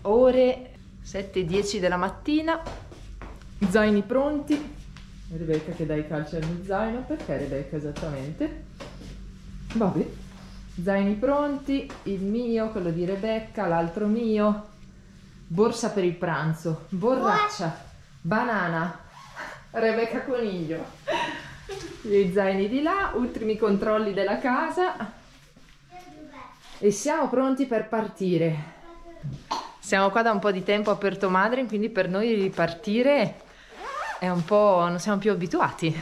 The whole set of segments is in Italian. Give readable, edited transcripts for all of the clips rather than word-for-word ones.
ore 7:10 della mattina, zaini pronti. Rebecca che dà i calci al mio zaino. Perché Rebecca esattamente? Vabbè, zaini pronti, il mio, quello di Rebecca, l'altro mio, borsa per il pranzo, borraccia, banana, Rebecca coniglio, gli zaini di là, ultimi controlli della casa e siamo pronti per partire. Siamo qua da un po' di tempo a Puerto Madryn, quindi per noi ripartire è un po'... non siamo più abituati.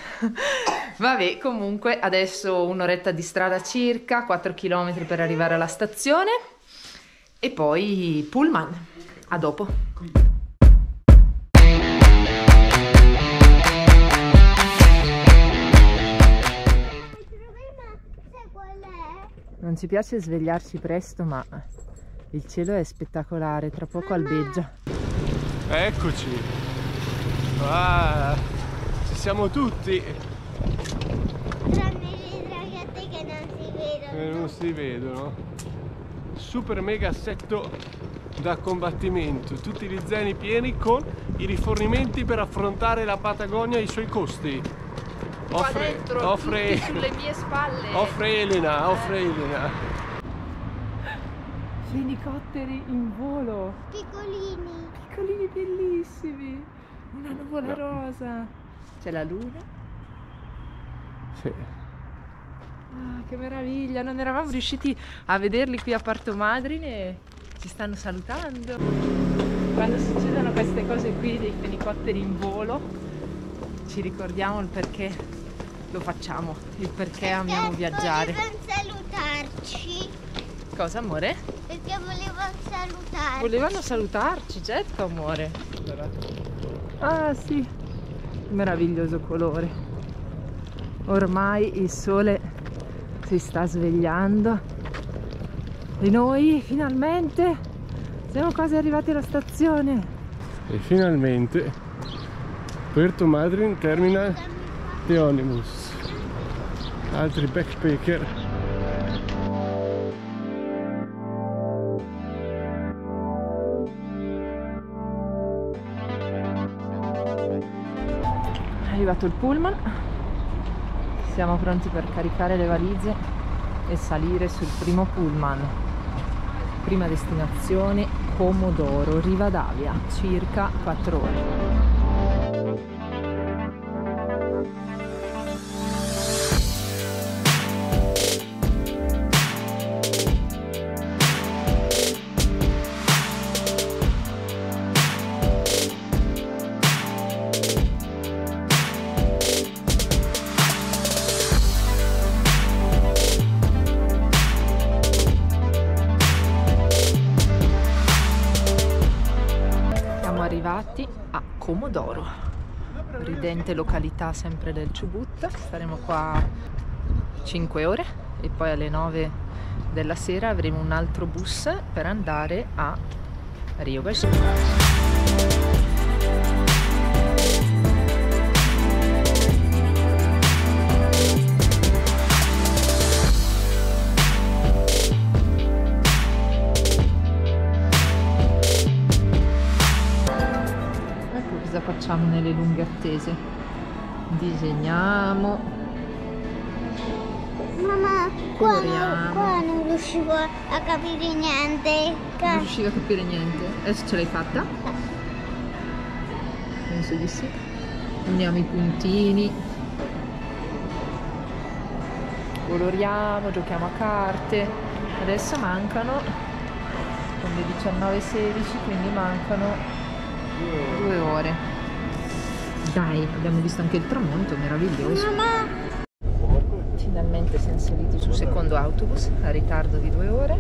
Vabbè, comunque adesso un'oretta di strada circa, 4 km per arrivare alla stazione e poi pullman. A dopo. Non ci piace svegliarci presto, ma il cielo è spettacolare, tra poco albeggia. Eccoci. Ah, ci siamo tutti. Tranne le ragazze che non si vedono. Non si vedono. Super mega assetto da combattimento. Tutti gli zaini pieni con i rifornimenti per affrontare la Patagonia e i suoi costi. Offre tutti sulle mie spalle. Offre Elena. Fenicotteri in volo. Piccolini. Piccolini bellissimi. Una nuvola rosa. C'è la luna. Sì. Ah, che meraviglia. Non eravamo riusciti a vederli qui a Puerto Madryn e ci stanno salutando. Quando succedono queste cose qui, dei fenicotteri in volo, ci ricordiamo il perché lo facciamo, il perché amiamo viaggiare. Volevano salutarci. Cosa, amore? Perché volevano salutarci. Volevano salutarci, certo, amore. Ah sì, meraviglioso colore. Ormai il sole si sta svegliando e noi finalmente siamo quasi arrivati alla stazione. E finalmente Puerto Madryn Terminal di Onimus. Altri backpacker. È arrivato il pullman, siamo pronti per caricare le valigie e salire sul primo pullman. Prima destinazione Comodoro, Rivadavia, circa 4 ore. Arrivati a Comodoro, ridente località sempre del Chubut. Staremo qua 5 ore e poi alle 9 della sera avremo un altro bus per andare a Rio Gallegos. Facciamo nelle lunghe attese, disegniamo, Mamma, qua coloriamo. non riuscivo a capire niente. Non riuscivo a capire niente. Adesso ce l'hai fatta? Penso di sì. Uniamo i puntini, coloriamo, giochiamo a carte. Adesso mancano, sono le 19:16, quindi mancano 2 ore. Dai, abbiamo visto anche il tramonto, meraviglioso. Mamma. Finalmente siamo saliti sul secondo autobus, a ritardo di 2 ore.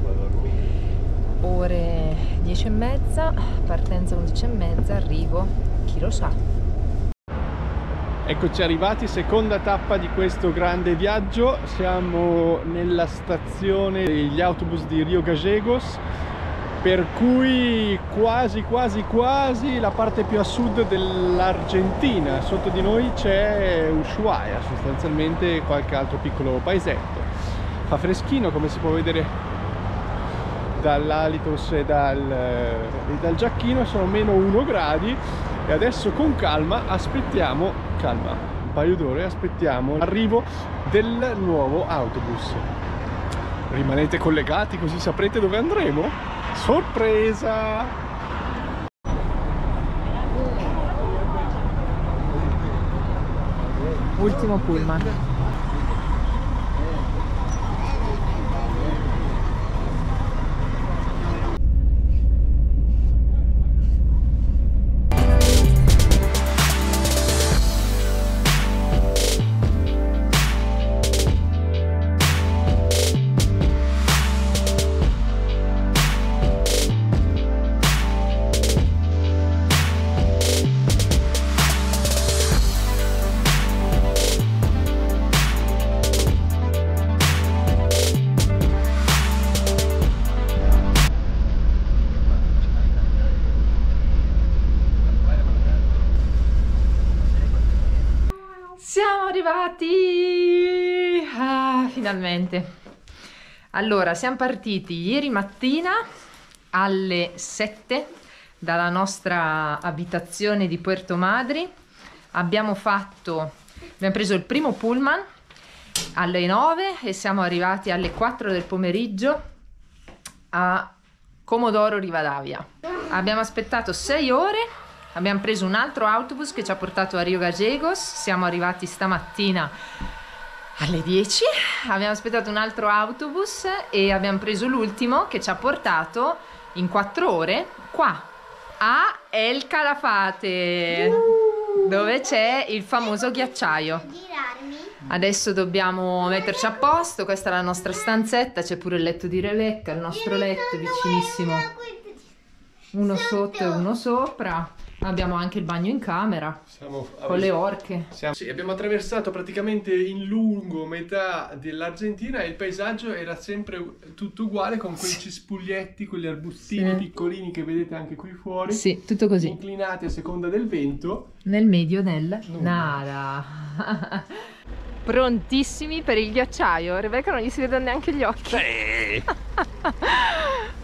Ore 10:30, partenza 11:30, arrivo, chi lo sa. Eccoci arrivati, seconda tappa di questo grande viaggio. Siamo nella stazione degli autobus di Rio Gallegos, per cui quasi la parte più a sud dell'Argentina. Sotto di noi c'è Ushuaia, sostanzialmente qualche altro piccolo paesetto. Fa freschino, come si può vedere dall'Alitos e dal giacchino, sono -1 gradi, e adesso con calma aspettiamo, un paio d'ore aspettiamo l'arrivo del nuovo autobus. Rimanete collegati così saprete dove andremo. Sorpresa! Ultimo pullman. Siamo arrivati! Finalmente. Allora, siamo partiti ieri mattina alle 7 dalla nostra abitazione di Puerto Madryn. Abbiamo preso il primo pullman alle 9 e siamo arrivati alle 4 del pomeriggio a Comodoro Rivadavia. Abbiamo aspettato 6 ore. Abbiamo preso un altro autobus che ci ha portato a Rio Gallegos, siamo arrivati stamattina alle 10, abbiamo aspettato un altro autobus e abbiamo preso l'ultimo che ci ha portato in 4 ore qua a El Calafate, dove c'è il famoso ghiacciaio. Adesso dobbiamo metterci a posto, questa è la nostra stanzetta, c'è pure il letto di Rebecca, il nostro letto vicinissimo, uno sotto e uno sopra. Abbiamo anche il bagno in camera con le orche. Sì, abbiamo attraversato praticamente in lungo metà dell'Argentina e il paesaggio era sempre tutto uguale, con quei cespuglietti, quegli arbustini piccolini che vedete anche qui fuori. Sì, tutto così. Inclinati a seconda del vento. Nel medio del nada. Prontissimi per il ghiacciaio. Rebecca non gli si vedono neanche gli occhi. Sì.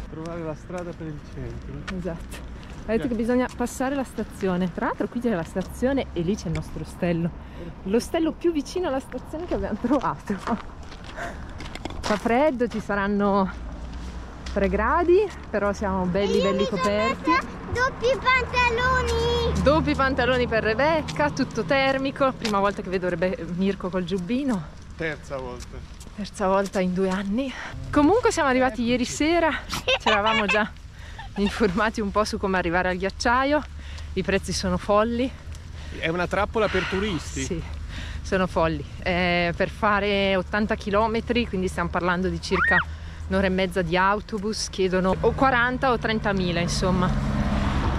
Trovare la strada per il centro. Esatto. Ha detto che bisogna passare la stazione. Tra l'altro qui c'è la stazione e lì c'è il nostro ostello. L'ostello più vicino alla stazione che abbiamo trovato. Fa freddo, ci saranno 3 gradi, però siamo belli coperti. Doppi pantaloni! Doppi pantaloni per Rebecca, tutto termico. Prima volta che vedo Mirko col giubbino. Terza volta. Terza volta in 2 anni. Comunque siamo arrivati ieri sera, ci eravamo già informati un po' su come arrivare al ghiacciaio. I prezzi sono folli. È una trappola per turisti? Sì, sono folli. Per fare 80 km, quindi stiamo parlando di circa un'ora e mezza di autobus, chiedono o 40 o 30.000 insomma.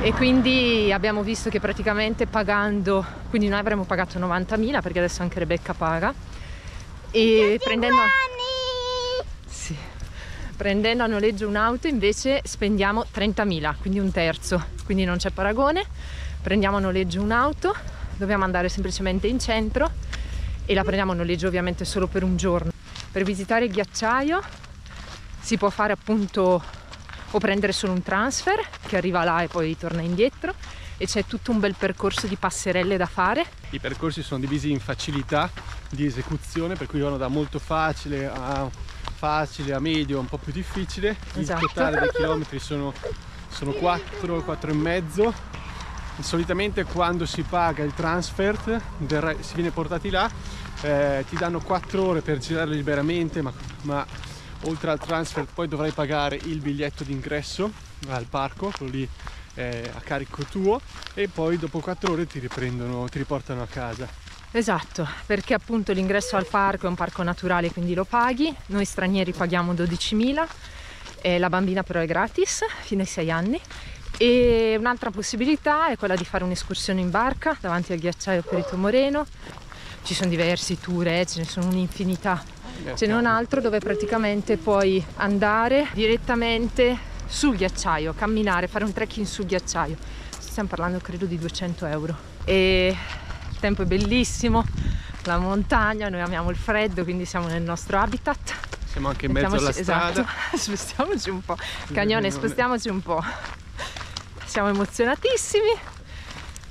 E quindi abbiamo visto che praticamente pagando, quindi noi avremmo pagato 90.000 perché adesso anche Rebecca paga, e prendendo a noleggio un'auto invece spendiamo 30.000, quindi un terzo, quindi non c'è paragone. Prendiamo a noleggio un'auto, dobbiamo andare semplicemente in centro e la prendiamo a noleggio ovviamente solo per un giorno. Per visitare il ghiacciaio si può fare appunto o prendere solo un transfer che arriva là e poi torna indietro, e c'è tutto un bel percorso di passerelle da fare. I percorsi sono divisi in facilità di esecuzione, per cui vanno da molto facile a medio, un po' più difficile. Esatto. Il totale dei chilometri sono 4 e mezzo. Solitamente quando si paga il transfer, si viene portati là, ti danno 4 ore per girare liberamente, ma oltre al transfer poi dovrai pagare il biglietto d'ingresso al parco, quello lì a carico tuo, e poi dopo 4 ore ti riportano a casa. Esatto, perché appunto l'ingresso al parco è un parco naturale, quindi lo paghi. Noi stranieri paghiamo 12.000, la bambina però è gratis fino ai 6 anni. E un'altra possibilità è quella di fare un'escursione in barca davanti al ghiacciaio Perito Moreno. Ci sono diversi tour, ce ne sono un'infinità. Ce n'è un altro dove praticamente puoi andare direttamente sul ghiacciaio, camminare, fare un trekking sul ghiacciaio. Stiamo parlando credo di 200 euro. E il tempo è bellissimo, la montagna, noi amiamo il freddo, quindi siamo nel nostro habitat. Siamo anche in mezzo alla strada. Esatto. Spostiamoci un po'. Cagnone, spostiamoci un po'. Siamo emozionatissimi.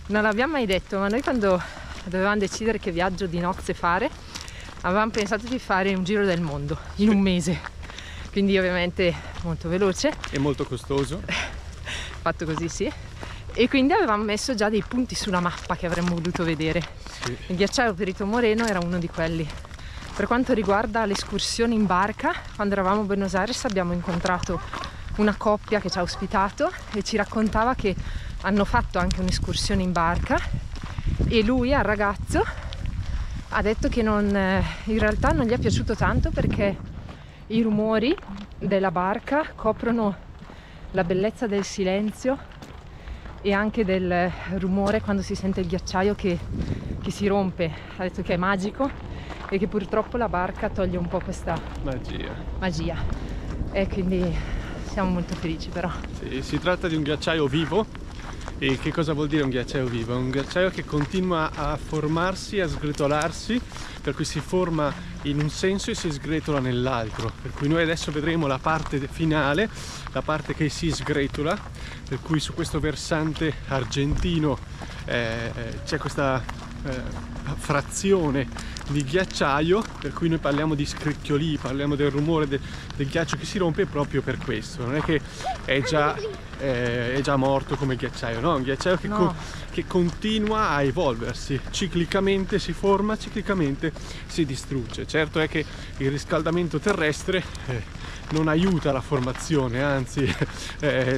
Non l'abbiamo mai detto, ma noi quando dovevamo decidere che viaggio di nozze fare, avevamo pensato di fare un giro del mondo in un mese. Quindi ovviamente molto veloce. È molto costoso. Fatto così, sì. E quindi avevamo messo già dei punti sulla mappa che avremmo voluto vedere. Sì. Il ghiacciaio Perito Moreno era uno di quelli. Per quanto riguarda le escursioni in barca, quando eravamo a Buenos Aires abbiamo incontrato una coppia che ci ha ospitato e ci raccontava che hanno fatto anche un'escursione in barca e lui, al ragazzo, ha detto che in realtà non gli è piaciuto tanto perché i rumori della barca coprono la bellezza del silenzio e anche del rumore quando si sente il ghiacciaio che si rompe. Ha detto che è magico e che purtroppo la barca toglie un po' questa magia. E quindi siamo molto felici però. Sì, si tratta di un ghiacciaio vivo. E che cosa vuol dire un ghiacciaio vivo? È un ghiacciaio che continua a formarsi, a sgretolarsi, per cui si forma in un senso e si sgretola nell'altro. Per cui noi adesso vedremo la parte finale, la parte che si sgretola, per cui su questo versante argentino c'è questa frazione di ghiacciaio, per cui noi parliamo di scricchiolii, parliamo del rumore del ghiaccio che si rompe proprio per questo. Non è che è già morto come ghiacciaio, no? È un ghiacciaio che continua a evolversi, ciclicamente si forma, ciclicamente si distrugge. Certo è che il riscaldamento terrestre non aiuta la formazione, anzi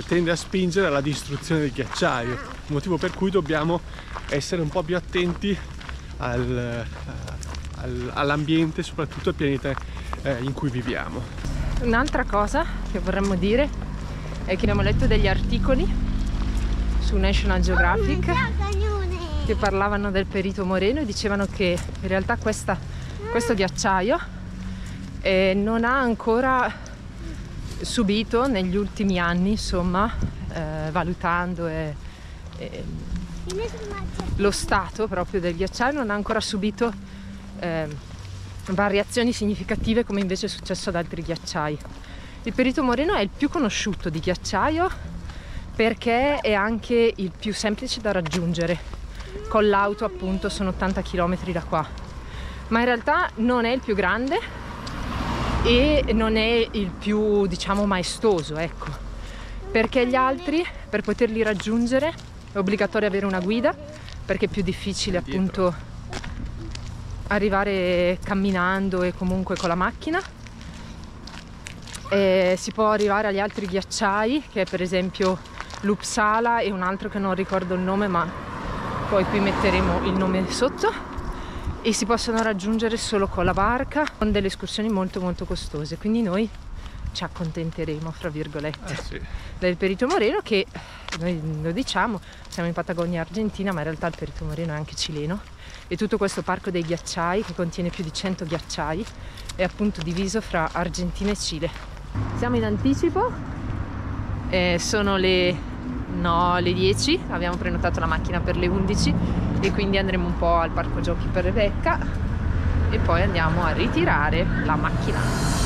tende a spingere alla distruzione del ghiacciaio, motivo per cui dobbiamo essere un po' più attenti all'ambiente, soprattutto al pianeta in cui viviamo. Un'altra cosa che vorremmo dire è che abbiamo letto degli articoli su National Geographic che parlavano del Perito Moreno e dicevano che in realtà questo ghiacciaio non ha ancora subito negli ultimi anni, insomma, valutando lo stato proprio del ghiacciaio, non ha ancora subito variazioni significative come invece è successo ad altri ghiacciai. Il Perito Moreno è il più conosciuto di ghiacciaio perché è anche il più semplice da raggiungere. Con l'auto appunto sono 80 km da qua, ma in realtà non è il più grande e non è il più, diciamo, maestoso, ecco, perché gli altri, per poterli raggiungere è obbligatorio avere una guida, perché è più difficile appunto arrivare camminando e comunque con la macchina. E si può arrivare agli altri ghiacciai, che è per esempio l'Uppsala e un altro che non ricordo il nome, ma poi qui metteremo il nome sotto, e si possono raggiungere solo con la barca, con delle escursioni molto molto costose. Quindi noi ci accontenteremo, fra virgolette, Sì. del Perito Moreno, che noi lo diciamo, siamo in Patagonia Argentina, ma in realtà il Perito Moreno è anche cileno, e tutto questo parco dei ghiacciai, che contiene più di 100 ghiacciai, è appunto diviso fra Argentina e Cile. Siamo in anticipo, sono le 10, abbiamo prenotato la macchina per le 11 e quindi andremo un po' al parco giochi per Rebecca e poi andiamo a ritirare la macchina.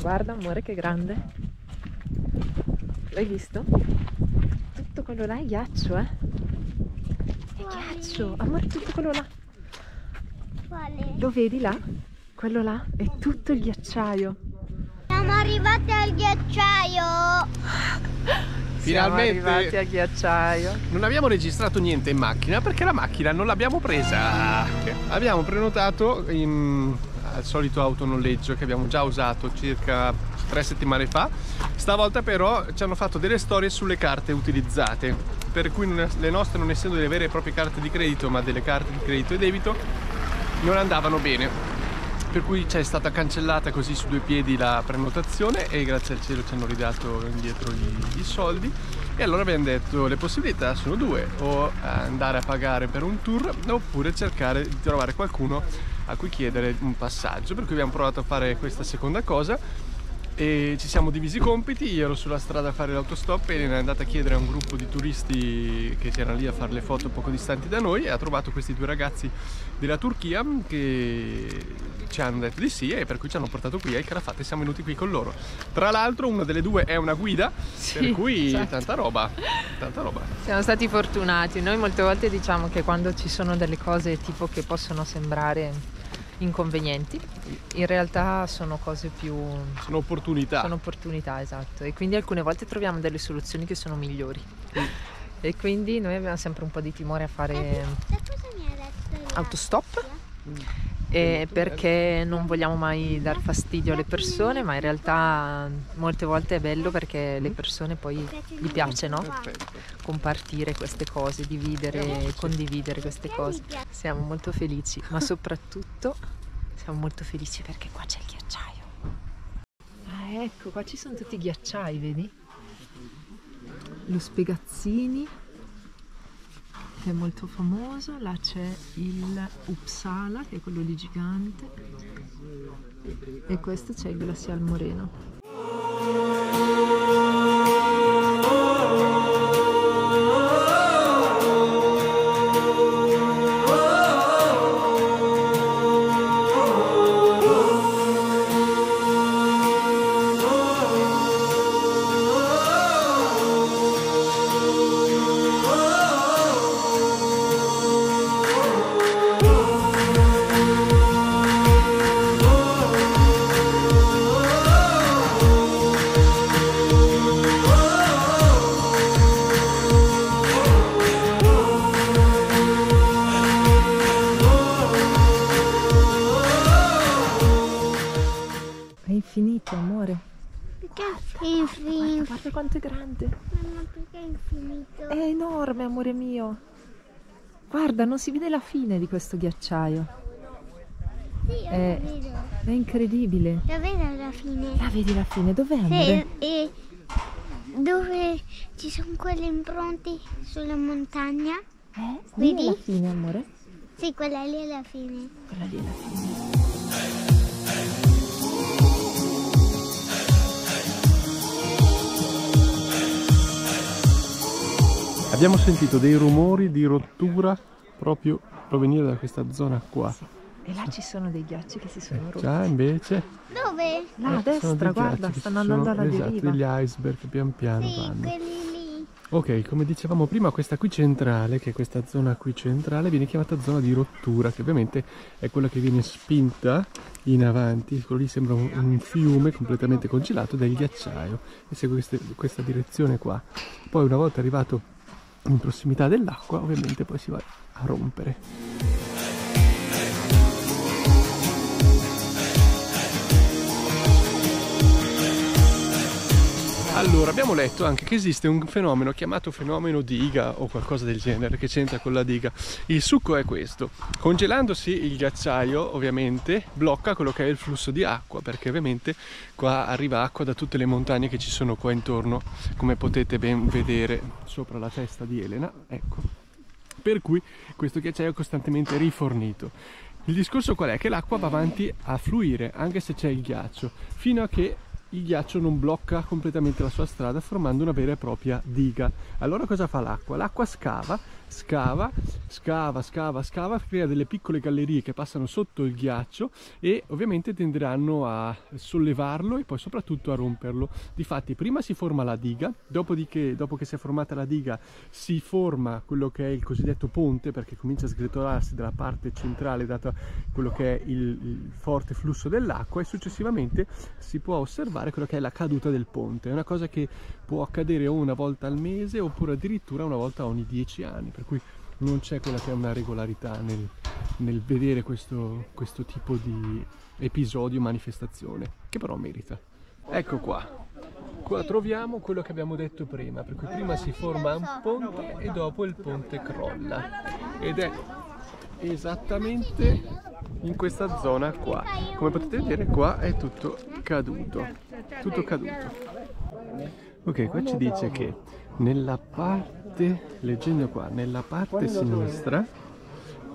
Guarda amore che grande, l'hai visto? Tutto quello là è ghiaccio, È ghiaccio, amore, tutto quello là. Quale? Lo vedi là? Quello là è tutto il ghiacciaio. Siamo arrivati al ghiacciaio. Siamo arrivati al ghiacciaio. Non abbiamo registrato niente in macchina perché la macchina non l'abbiamo presa. Abbiamo prenotato al solito autonoleggio che abbiamo già usato circa 3 settimane fa. Stavolta però ci hanno fatto delle storie sulle carte utilizzate, per cui le nostre, non essendo delle vere e proprie carte di credito ma delle carte di credito e debito, non andavano bene. per cui c'è stata cancellata così su 2 piedi la prenotazione e grazie al cielo ci hanno ridato indietro i soldi. E allora abbiamo detto le possibilità sono 2, o andare a pagare per un tour oppure cercare di trovare qualcuno a cui chiedere un passaggio, per cui abbiamo provato a fare questa seconda cosa e ci siamo divisi i compiti. Io ero sulla strada a fare l'autostop e Elena è andata a chiedere a un gruppo di turisti che c'erano lì a fare le foto poco distanti da noi e ha trovato questi 2 ragazzi della Turchia che ci hanno detto di sì e per cui ci hanno portato qui al Calafate e siamo venuti qui con loro. Tra l'altro una delle 2 è una guida, sì, per cui esatto. tanta roba. Siamo stati fortunati. Noi molte volte diciamo che quando ci sono delle cose tipo che possono sembrare inconvenienti, in realtà sono cose più... sono opportunità. Sono opportunità, esatto. E quindi alcune volte troviamo delle soluzioni che sono migliori. E quindi noi abbiamo sempre un po' di timore a fare autostop. Perché non vogliamo mai dar fastidio alle persone, ma in realtà molte volte è bello perché le persone poi gli piace, no? Compartire queste cose, dividere, condividere queste cose. Siamo molto felici, ma soprattutto siamo molto felici perché qua c'è il ghiacciaio. Ah, ecco, qua ci sono tutti i ghiacciai, vedi? Lo Spegazzini, che è molto famoso, là c'è il Uppsala, che è quello lì gigante, e questo c'è il Glacial Moreno. Infinito, amore. Perché è infinito? Guarda quanto è grande. Mamma, perché è infinito? È enorme, amore mio. Guarda, non si vede la fine di questo ghiacciaio. Sì, io la vedo. È incredibile. La vedo la fine. La vedi la fine? Dov'è, amore? Sì, e dove ci sono quelle impronte sulla montagna. Vedi la fine, amore? Sì, quella lì è la fine. Quella lì è la fine. Abbiamo sentito dei rumori di rottura proprio provenire da questa zona qua. Sì. E là ci sono dei ghiacci che si sono rotti. Già invece Dove? Là a destra, guarda, stanno andando alla deriva. Esatto, degli iceberg che pian piano Sì, vanno. quelli lì. Ok, come dicevamo prima, questa qui centrale, che è questa zona qui centrale, viene chiamata zona di rottura, che ovviamente è quella che viene spinta in avanti. Quello lì sembra un fiume completamente congelato del ghiacciaio e segue questa direzione qua. Poi una volta arrivato in prossimità dell'acqua, ovviamente poi si va a rompere. Allora, abbiamo letto anche che esiste un fenomeno chiamato fenomeno diga o qualcosa del genere che c'entra con la diga. Il succo è questo: congelandosi il ghiacciaio ovviamente blocca quello che è il flusso di acqua, perché ovviamente qua arriva acqua da tutte le montagne che ci sono qua intorno, come potete ben vedere sopra la testa di Elena, ecco. Per cui questo ghiacciaio è costantemente rifornito. Il discorso qual è? Che l'acqua va avanti a fluire anche se c'è il ghiaccio, fino a che il ghiaccio non blocca completamente la sua strada, formando una vera e propria diga. Allora cosa fa l'acqua? L'acqua scava, crea delle piccole gallerie che passano sotto il ghiaccio e ovviamente tenderanno a sollevarlo e poi soprattutto a romperlo. Difatti prima si forma la diga, dopo che si è formata la diga si forma quello che è il cosiddetto ponte, perché comincia a sgretolarsi dalla parte centrale data quello che è il forte flusso dell'acqua, e successivamente si può osservare quello che è la caduta del ponte. È una cosa che può accadere o una volta al mese oppure addirittura una volta ogni 10 anni, per cui non c'è quella che è una regolarità nel vedere questo tipo di episodio, manifestazione, che però merita. Ecco qua troviamo quello che abbiamo detto prima, per cui prima si forma un ponte e dopo il ponte crolla, ed è esattamente in questa zona qua. Come potete vedere qua è tutto caduto, tutto caduto. Ok, qua ci dice che nella parte, leggendo qua, nella parte sinistra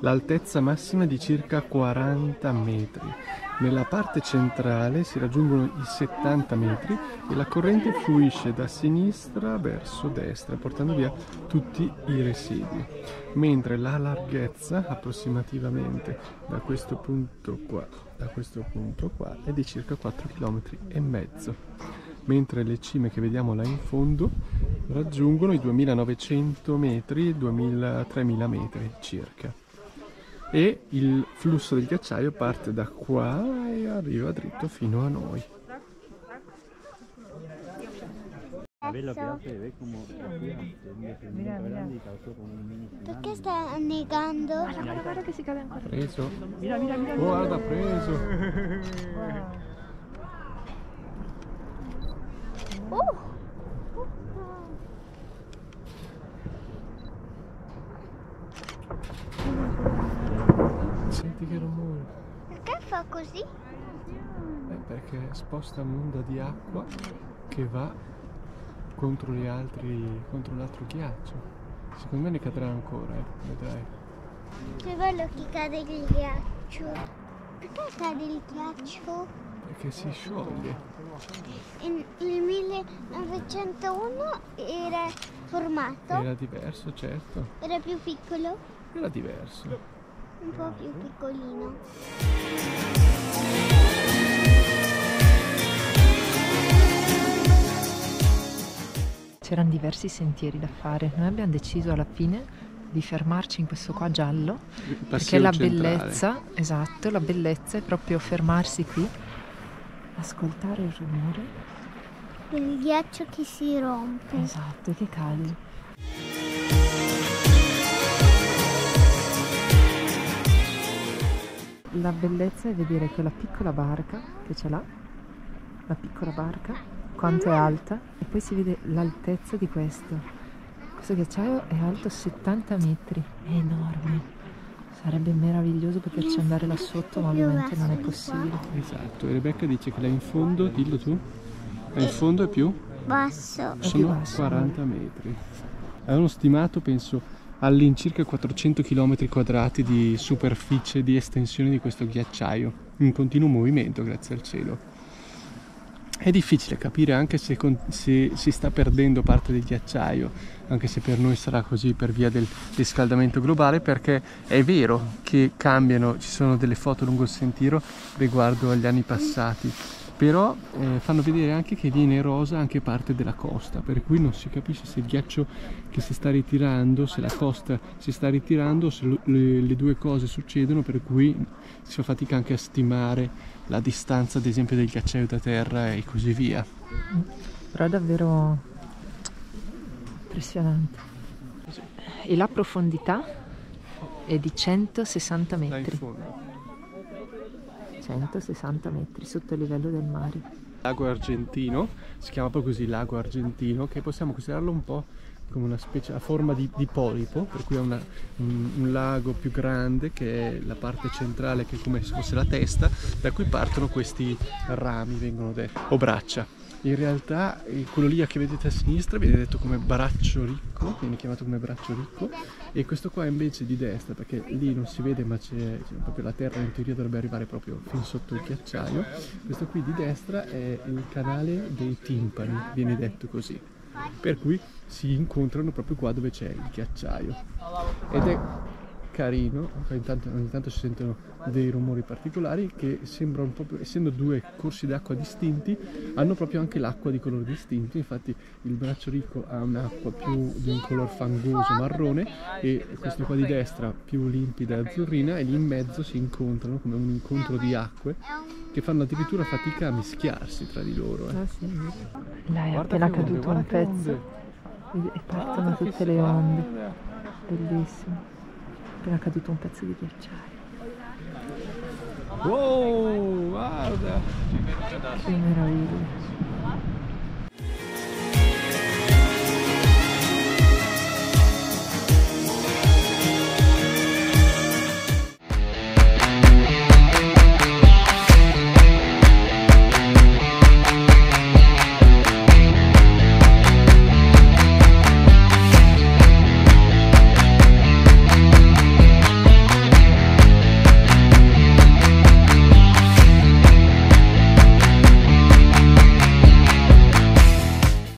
l'altezza massima è di circa 40 metri. Nella parte centrale si raggiungono i 70 metri e la corrente fluisce da sinistra verso destra, portando via tutti i residui. Mentre la larghezza, approssimativamente da questo punto qua è di circa 4,5 km. Mentre le cime che vediamo là in fondo raggiungono i 2900 metri, 3000 metri circa. E il flusso del ghiacciaio parte da qua e arriva dritto fino a noi. Perché sta negando? Guarda che si cade ancora. Preso. Guarda, preso. Senti che rumore. Perché fa così? Perché sposta un'onda di acqua che va contro gli altri, contro l'altro ghiaccio. Secondo me ne cadrà ancora, vedrai. Che bello che cade il ghiaccio. Perché cade il ghiaccio? Perché si scioglie. Il 1901 era formato? Era diverso, certo. Era più piccolo? Era diverso. Un po' più piccolino. C'erano diversi sentieri da fare. Noi abbiamo deciso alla fine di fermarci in questo qua giallo, perché la bellezza, esatto, la bellezza è proprio fermarsi qui, ascoltare il rumore. Il ghiaccio che si rompe. Esatto, che cade. La bellezza è vedere quella piccola barca che c'è là, la piccola barca, quanto è alta, e poi si vede l'altezza di questo. Questo ghiacciaio è alto 70 metri, è enorme. Sarebbe meraviglioso poterci andare là sotto, ma ovviamente non è possibile. Esatto, e Rebecca dice che là in fondo, dillo tu, là in fondo è più Basso. sono 40 metri. Avevano stimato, penso, all'incirca 400 km quadrati di superficie di estensione di questo ghiacciaio, in continuo movimento, grazie al cielo. È difficile capire anche se si sta perdendo parte del ghiacciaio, anche se per noi sarà così per via del riscaldamento globale, perché è vero che cambiano, ci sono delle foto lungo il sentiero riguardo agli anni passati, però fanno vedere anche che viene erosa anche parte della costa, per cui non si capisce se il ghiaccio che si sta ritirando, se la costa si sta ritirando, se le due cose succedono, per cui si fa fatica anche a stimare la distanza, ad esempio, del ghiacciaio da terra e così via. Però è davvero impressionante. E la profondità è di 160 Là in metri. fondo. 160 metri sotto il livello del mare. Lago Argentino, si chiama proprio così, Lago Argentino, che possiamo considerarlo un po' come una specie a forma di polipo, per cui è un lago più grande, che è la parte centrale, che è come se fosse la testa, da cui partono questi rami, vengono detti, o braccia. In realtà quello lì che vedete a sinistra viene detto come braccio ricco, viene chiamato come braccio ricco, e questo qua invece di destra, perché lì non si vede ma c'è proprio la terra, in teoria dovrebbe arrivare proprio fin sotto il ghiacciaio. Questo qui di destra è il canale dei timpani, viene detto così, per cui si incontrano proprio qua dove c'è il ghiacciaio, ed è carino. Ogni tanto si sentono dei rumori particolari che sembrano proprio, essendo due corsi d'acqua distinti, hanno proprio anche l'acqua di colore distinto. Infatti il braccio ricco ha un'acqua più di un color fangoso marrone, e questo qua di destra più limpida e azzurrina, e lì in mezzo si incontrano come un incontro di acque che fanno addirittura fatica a mischiarsi tra di loro. Sì. Là è appena caduto un pezzo e partono tutte le onde. Bellissimo. Appena caduto un pezzo di ghiacciaio. Wow, guarda! Che meraviglia.